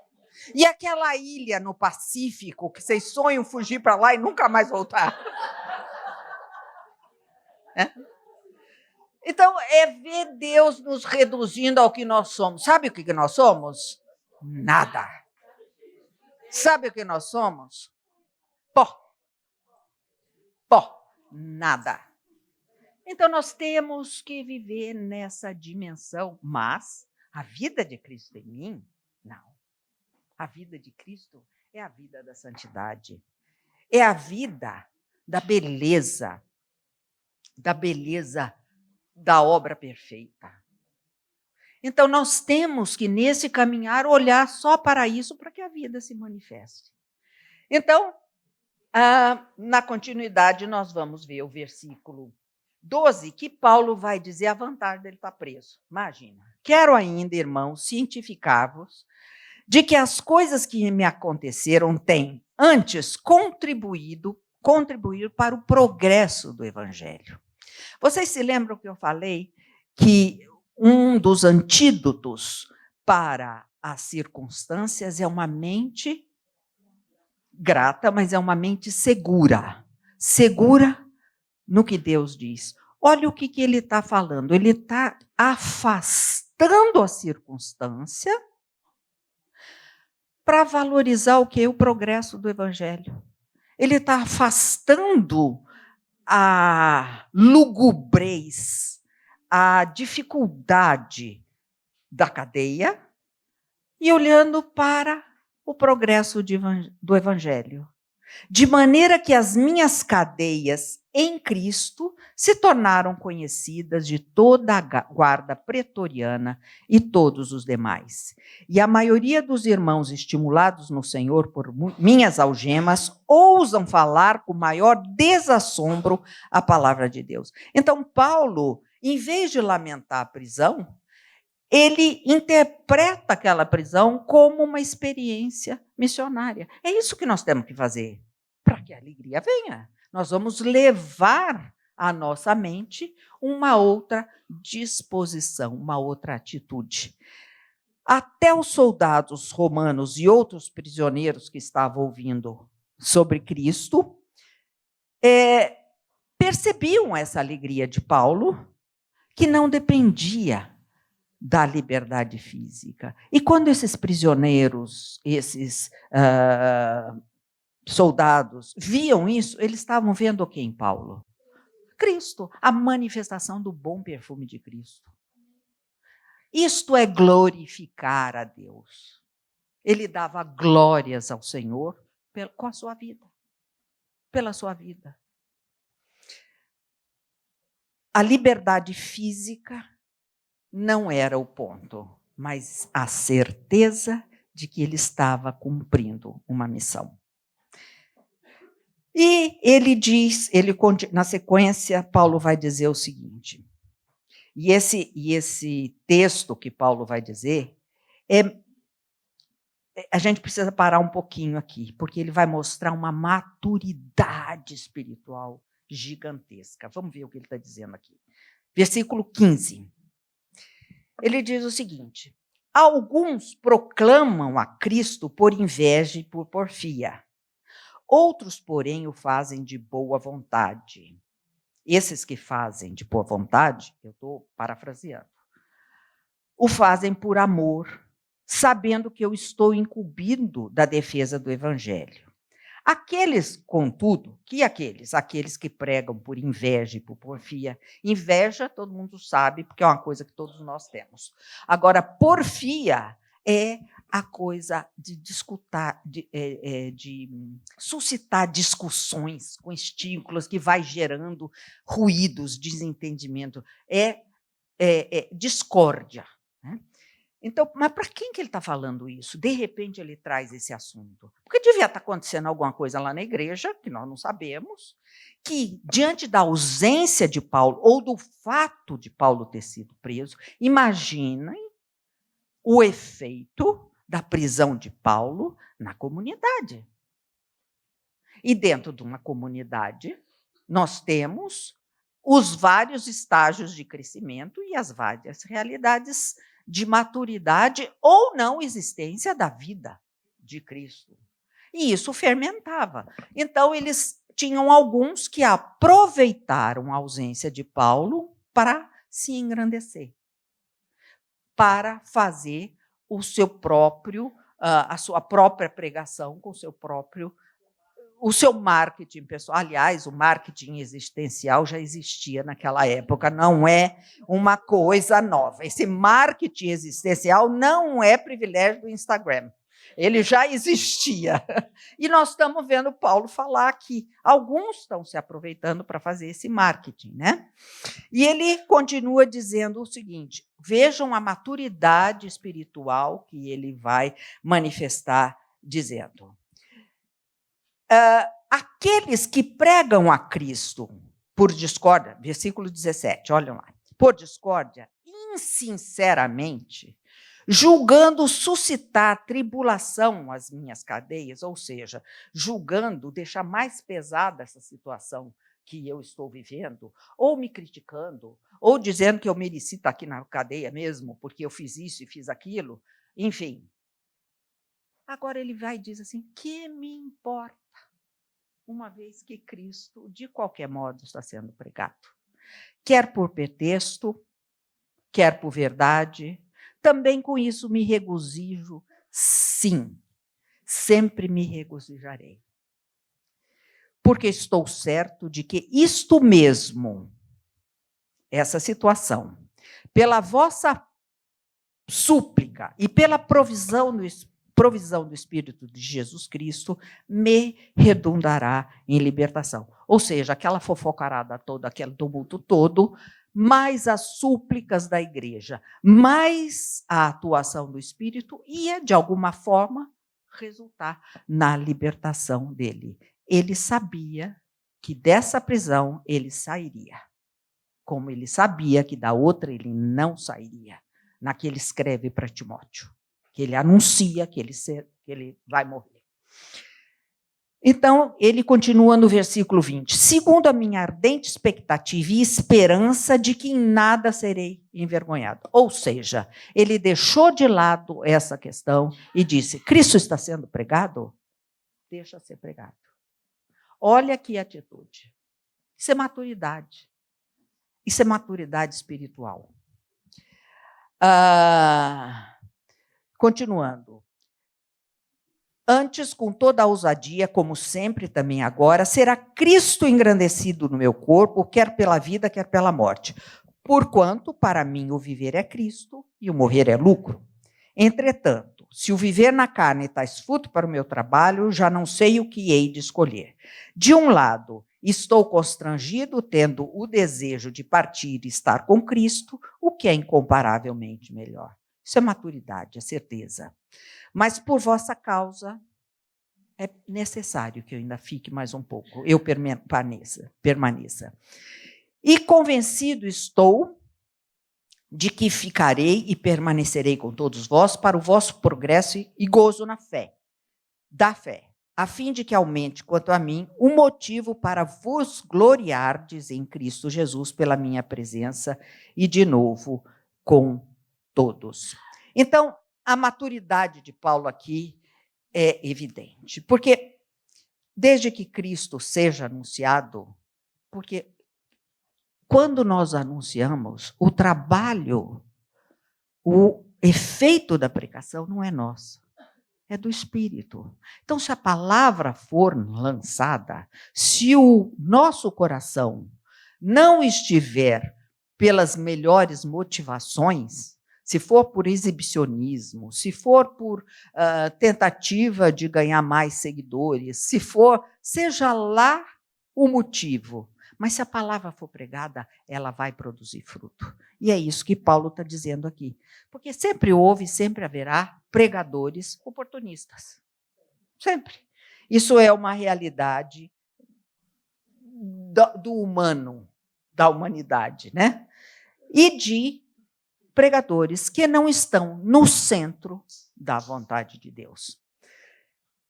E aquela ilha no Pacífico, que vocês sonham fugir para lá e nunca mais voltar? Então, é ver Deus nos reduzindo ao que nós somos. Sabe o que nós somos? Nada. Sabe o que nós somos? Pó. Pó. Nada. Então, nós temos que viver nessa dimensão, mas a vida de Cristo em mim, não. A vida de Cristo é a vida da santidade, é a vida da beleza da obra perfeita. Então, nós temos que, nesse caminhar, olhar só para isso, para que a vida se manifeste. Então, na continuidade, nós vamos ver o versículo 12, que Paulo vai dizer a vantagem dele estar preso. Imagina. Quero ainda, irmãos, cientificar-vos de que as coisas que me aconteceram têm, antes, contribuir para o progresso do Evangelho. Vocês se lembram que eu falei que um dos antídotos para as circunstâncias é uma mente grata, mas é uma mente segura. Segura no que Deus diz. Olha o que ele está falando. Ele está afastando a circunstância para valorizar o que? O progresso do Evangelho. Ele está afastando a lugubrez, a dificuldade da cadeia e olhando para o progresso do Evangelho. De maneira que as minhas cadeias em Cristo se tornaram conhecidas de toda a guarda pretoriana e todos os demais. E a maioria dos irmãos estimulados no Senhor por minhas algemas ousam falar com maior desassombro a palavra de Deus. Então, Paulo, em vez de lamentar a prisão, ele interpreta aquela prisão como uma experiência missionária. É isso que nós temos que fazer, para que a alegria venha. Nós vamos levar à nossa mente uma outra disposição, uma outra atitude. Até os soldados romanos e outros prisioneiros que estavam ouvindo sobre Cristo percebiam essa alegria de Paulo, que não dependia da liberdade física. E quando esses prisioneiros, esses soldados viam isso, eles estavam vendo o que em Paulo? Cristo, a manifestação do bom perfume de Cristo. Isto é glorificar a Deus. Ele dava glórias ao Senhor com a sua vida, pela sua vida. A liberdade física não era o ponto, mas a certeza de que ele estava cumprindo uma missão. E ele diz, na sequência, Paulo vai dizer o seguinte, e esse texto que Paulo vai dizer, a gente precisa parar um pouquinho aqui, porque ele vai mostrar uma maturidade espiritual gigantesca. Vamos ver o que ele está dizendo aqui. Versículo 15. Ele diz o seguinte: alguns proclamam a Cristo por inveja e por porfia. Outros, porém, o fazem de boa vontade. Esses que fazem de boa vontade, eu estou parafraseando, o fazem por amor, sabendo que eu estou incumbido da defesa do Evangelho. Aqueles, contudo, aqueles que pregam por inveja e por porfia. Inveja, todo mundo sabe, porque é uma coisa que todos nós temos. Agora, porfia é a coisa de discutir, de suscitar discussões com estímulos que vai gerando ruídos, desentendimento, discórdia, né? Então, mas para quem que ele está falando isso? De repente ele traz esse assunto. Porque devia estar acontecendo alguma coisa lá na igreja, que nós não sabemos, que, diante da ausência de Paulo, ou do fato de Paulo ter sido preso, imaginem o efeito da prisão de Paulo na comunidade. E dentro de uma comunidade, nós temos os vários estágios de crescimento e as várias realidades de maturidade ou não existência da vida de Cristo. E isso fermentava. Então, eles tinham alguns que aproveitaram a ausência de Paulo para se engrandecer, para fazer o seu próprio, a sua própria pregação com o seu marketing pessoal. Aliás, o marketing existencial já existia naquela época, não é uma coisa nova. Esse marketing existencial não é privilégio do Instagram. Ele já existia. E nós estamos vendo Paulo falar que alguns estão se aproveitando para fazer esse marketing, né? E ele continua dizendo o seguinte: vejam a maturidade espiritual que ele vai manifestar, dizendo: aqueles que pregam a Cristo por discórdia, versículo 17, olhem lá, por discórdia, insinceramente, julgando suscitar tribulação às minhas cadeias, ou seja, julgando deixar mais pesada essa situação que eu estou vivendo, ou me criticando, ou dizendo que eu mereci estar aqui na cadeia mesmo, porque eu fiz isso e fiz aquilo, enfim. Agora ele vai e diz assim: que me importa? Uma vez que Cristo, de qualquer modo, está sendo pregado. Quer por pretexto, quer por verdade, também com isso me regozijo, sim, sempre me regozijarei. Porque estou certo de que isto mesmo, essa situação, pela vossa súplica e pela provisão do Espírito de Jesus Cristo, me redundará em libertação. Ou seja, aquela fofocarada toda, aquele tumulto todo, mais as súplicas da igreja, mais a atuação do Espírito ia, de alguma forma, resultar na libertação dele. Ele sabia que dessa prisão ele sairia, como ele sabia que da outra ele não sairia. Na que ele escreve para Timóteo, que ele anuncia que ele vai morrer. Então, ele continua no versículo 20. Segundo a minha ardente expectativa e esperança de que em nada serei envergonhado. Ou seja, ele deixou de lado essa questão e disse: Cristo está sendo pregado? Deixa ser pregado. Olha que atitude. Isso é maturidade. Isso é maturidade espiritual. Continuando. Antes, com toda a ousadia, como sempre, também agora, será Cristo engrandecido no meu corpo, quer pela vida, quer pela morte. Porquanto, para mim, o viver é Cristo e o morrer é lucro. Entretanto, se o viver na carne traz fruto para o meu trabalho, já não sei o que hei de escolher. De um lado, estou constrangido, tendo o desejo de partir e estar com Cristo, o que é incomparavelmente melhor. Isso é maturidade, é certeza. Mas por vossa causa é necessário que eu ainda fique mais um pouco, eu permaneça. E convencido estou de que ficarei e permanecerei com todos vós para o vosso progresso e gozo na fé, da fé, a fim de que aumente, quanto a mim, o motivo para vos gloriardes em Cristo Jesus pela minha presença e, de novo, com todos. Então, a maturidade de Paulo aqui é evidente, porque desde que Cristo seja anunciado, porque quando nós anunciamos, o trabalho, o efeito da pregação não é nosso, é do Espírito. Então, se a palavra for lançada, se o nosso coração não estiver pelas melhores motivações, se for por exibicionismo, se for por tentativa de ganhar mais seguidores, se for, seja lá o motivo, mas se a palavra for pregada, ela vai produzir fruto. E é isso que Paulo está dizendo aqui. Porque sempre houve, sempre haverá pregadores oportunistas. Sempre. Isso é uma realidade do humano, da humanidade, né? E de pregadores que não estão no centro da vontade de Deus.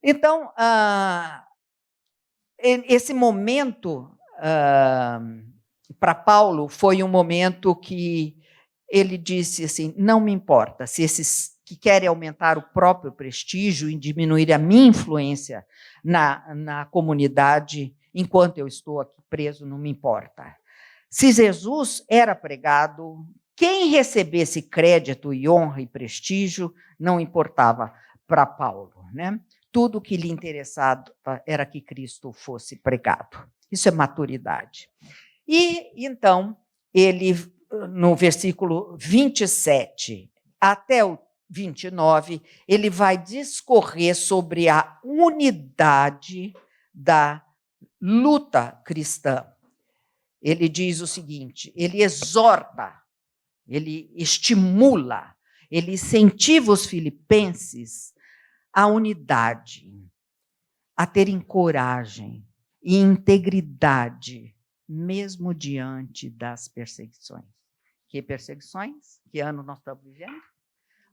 Então, esse momento, para Paulo, foi um momento que ele disse assim, não me importa se esses que querem aumentar o próprio prestígio e diminuir a minha influência na comunidade, enquanto eu estou aqui preso, não me importa. Se Jesus era pregado, quem recebesse crédito e honra e prestígio não importava para Paulo, né? Tudo o que lhe interessava era que Cristo fosse pregado. Isso é maturidade. E, então, ele, no versículo 27 até o 29, ele vai discorrer sobre a unidade da luta cristã. Ele diz o seguinte, ele exorta, ele estimula, ele incentiva os filipenses à unidade, a terem coragem e integridade, mesmo diante das perseguições. Que perseguições? Que ano nós estamos vivendo?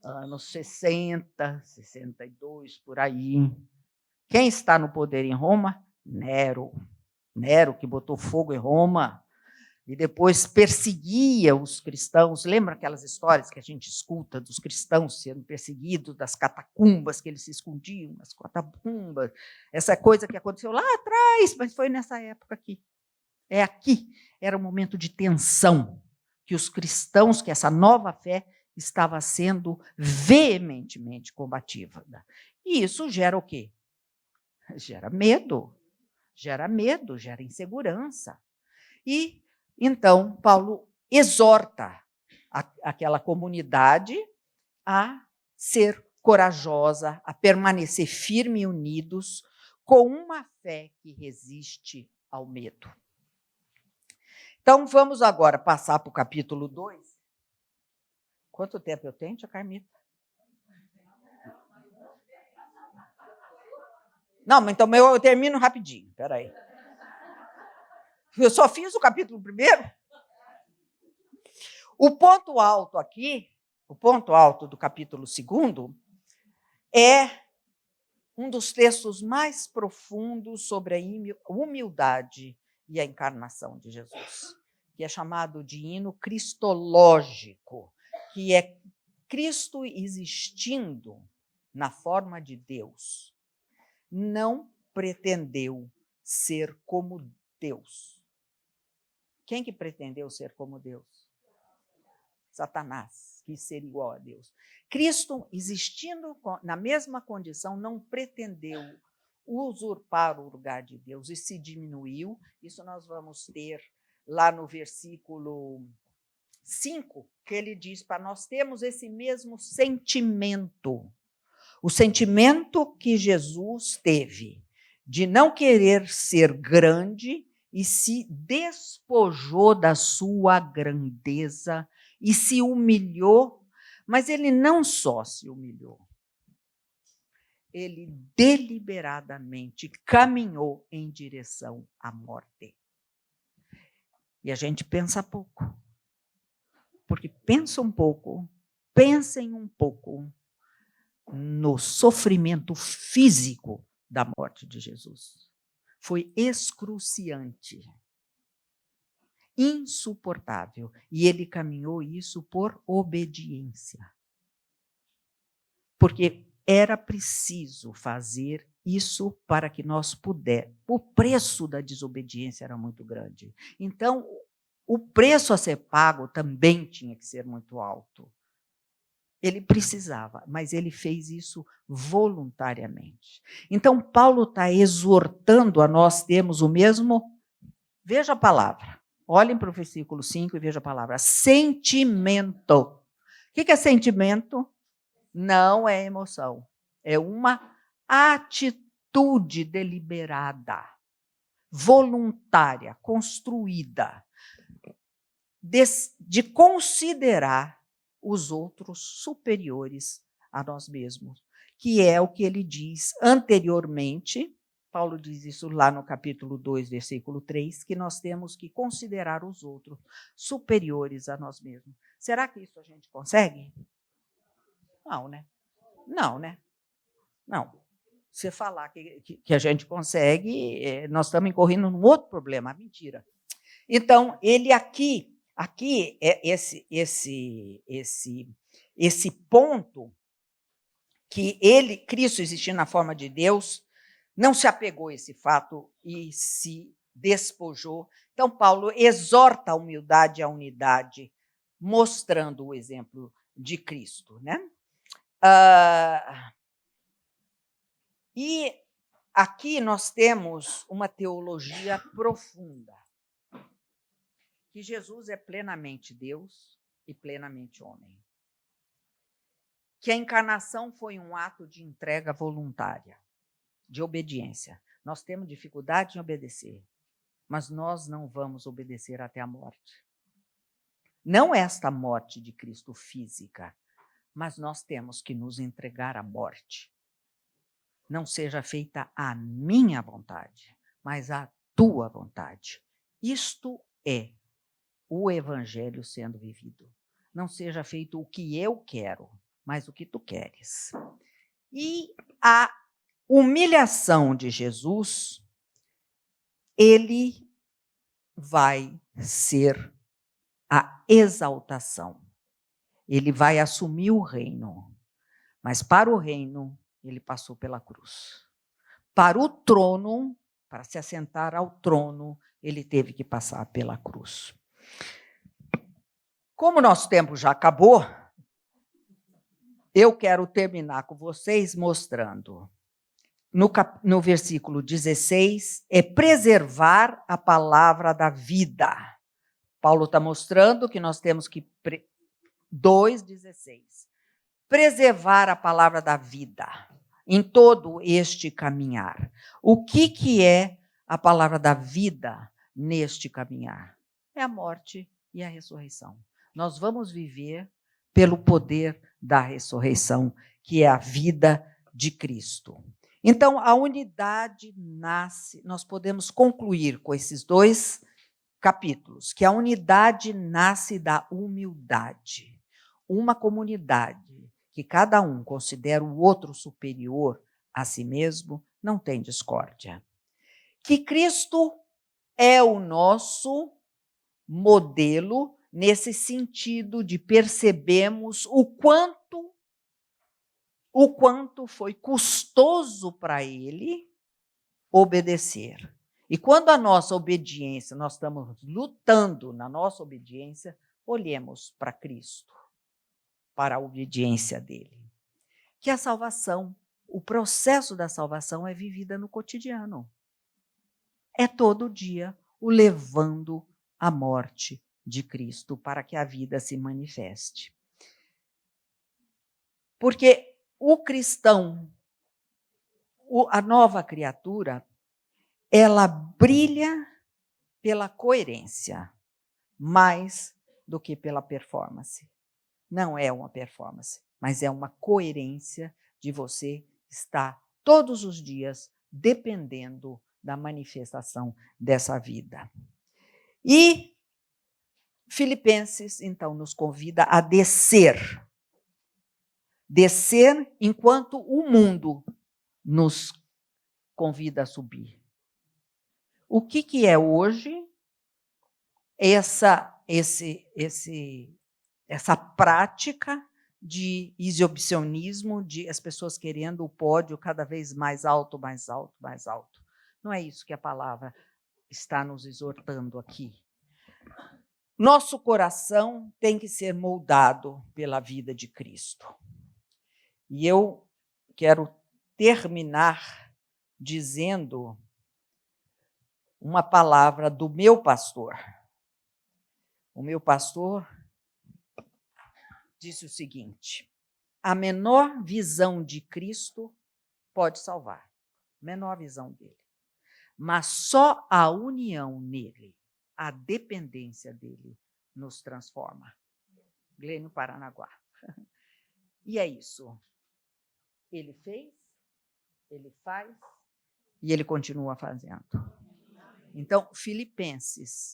Anos 60, 62, por aí. Quem está no poder em Roma? Nero. Nero, que botou fogo em Roma e depois perseguia os cristãos. Lembra aquelas histórias que a gente escuta dos cristãos sendo perseguidos, das catacumbas, que eles se escondiam nas catacumbas? Essa coisa que aconteceu lá atrás, mas foi nessa época aqui. É aqui, era um momento de tensão, que os cristãos, que essa nova fé estava sendo veementemente combativa. E isso gera o quê? Gera medo, gera insegurança. E, então, Paulo exorta aquela comunidade a ser corajosa, a permanecer firme e unidos, com uma fé que resiste ao medo. Então, vamos agora passar para o capítulo 2. Quanto tempo eu tenho, tia Carmita? Não, mas então eu termino rapidinho, espera aí. Eu só fiz o capítulo 1. O ponto alto aqui, o ponto alto do capítulo 2, é um dos textos mais profundos sobre a humildade e a encarnação de Jesus, que é chamado de hino cristológico, que é Cristo existindo na forma de Deus, não pretendeu ser como Deus. Quem que pretendeu ser como Deus? Satanás quis ser igual a Deus. Cristo, existindo na mesma condição, não pretendeu usurpar o lugar de Deus e se diminuiu. Isso nós vamos ter lá no versículo 5, que ele diz para nós termos esse mesmo sentimento. O sentimento que Jesus teve de não querer ser grande e se despojou da sua grandeza e se humilhou, mas ele não só se humilhou, ele deliberadamente caminhou em direção à morte. E a gente pensa pouco, porque pensem um pouco no sofrimento físico da morte de Jesus. Foi excruciante, insuportável, e ele caminhou isso por obediência. Porque era preciso fazer isso para que nós pudéssemos. O preço da desobediência era muito grande. Então, o preço a ser pago também tinha que ser muito alto. Ele precisava, mas ele fez isso voluntariamente. Então, Paulo está exortando a nós termos o mesmo, veja a palavra, olhem para o versículo 5 e veja a palavra, sentimento. O que é sentimento? Não é emoção, é uma atitude deliberada, voluntária, construída, de considerar os outros superiores a nós mesmos, que é o que ele diz anteriormente. Paulo diz isso lá no capítulo 2, versículo 3, que nós temos que considerar os outros superiores a nós mesmos. Será que isso a gente consegue? Não, né? Não, né? Não. Você falar que a gente consegue, nós estamos incorrendo num outro problema, mentira. Então, ele aqui é esse ponto que ele, Cristo existindo na forma de Deus, não se apegou a esse fato e se despojou. Então, Paulo exorta a humildade e a unidade, mostrando o exemplo de Cristo, né? E aqui nós temos uma teologia profunda, que Jesus é plenamente Deus e plenamente homem. Que a encarnação foi um ato de entrega voluntária, de obediência. Nós temos dificuldade em obedecer, mas nós não vamos obedecer até a morte. Não esta morte de Cristo física, mas nós temos que nos entregar à morte. Não seja feita a minha vontade, mas a tua vontade. Isto é o evangelho sendo vivido. Não seja feito o que eu quero, mas o que tu queres. E a humilhação de Jesus, ele vai ser a exaltação. Ele vai assumir o reino, mas para o reino ele passou pela cruz. Para o trono, para se assentar ao trono, ele teve que passar pela cruz. Como nosso tempo já acabou, eu quero terminar com vocês mostrando, no versículo 16, é preservar a palavra da vida. Paulo está mostrando que nós temos que... 2,16. Preservar a palavra da vida em todo este caminhar. O que é a palavra da vida neste caminhar? É a morte e a ressurreição. Nós vamos viver pelo poder da ressurreição, que é a vida de Cristo. Então, a unidade nasce, nós podemos concluir com esses 2 capítulos, que a unidade nasce da humildade. Uma comunidade que cada um considera o outro superior a si mesmo, não tem discórdia. Que Cristo é o nosso modelo nesse sentido de percebemos o quanto foi custoso para ele obedecer. E quando a nossa obediência, nós estamos lutando na nossa obediência, olhemos para Cristo, para a obediência dele. Que a salvação, o processo da salvação é vivida no cotidiano. É todo dia o levando à morte de Cristo para que a vida se manifeste. Porque o cristão, a nova criatura, ela brilha pela coerência, mais do que pela performance. Não é uma performance, mas é uma coerência de você estar todos os dias dependendo da manifestação dessa vida. E Filipenses, então, nos convida a descer. Descer enquanto o mundo nos convida a subir. O que é hoje essa prática de exibicionismo, de as pessoas querendo o pódio cada vez mais alto, mais alto, mais alto? Não é isso que a palavra está nos exortando aqui. Nosso coração tem que ser moldado pela vida de Cristo. E eu quero terminar dizendo uma palavra do meu pastor. O meu pastor disse o seguinte: a menor visão de Cristo pode salvar, menor visão dele. Mas só a união nele, a dependência dele, nos transforma. Glênio Paranaguá. E é isso. Ele fez, ele faz e ele continua fazendo. Então,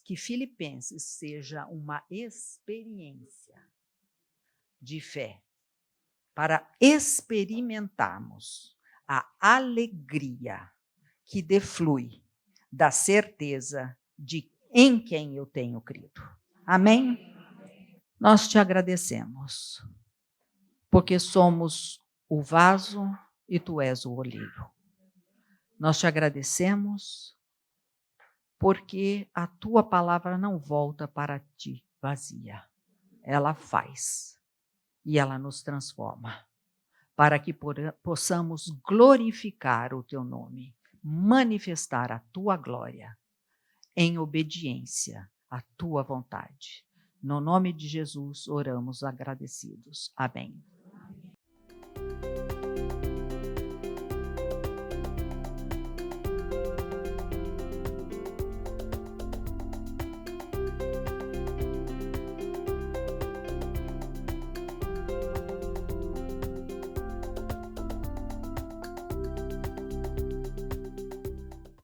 que Filipenses seja uma experiência de fé, para experimentarmos a alegria que deflui da certeza de em quem eu tenho crido. Amém? Nós te agradecemos, porque somos o vaso e tu és o oleiro. Nós te agradecemos porque a tua palavra não volta para ti vazia. Ela faz e ela nos transforma, para que possamos glorificar o teu nome, manifestar a tua glória em obediência à tua vontade. No nome de Jesus, oramos agradecidos. Amém.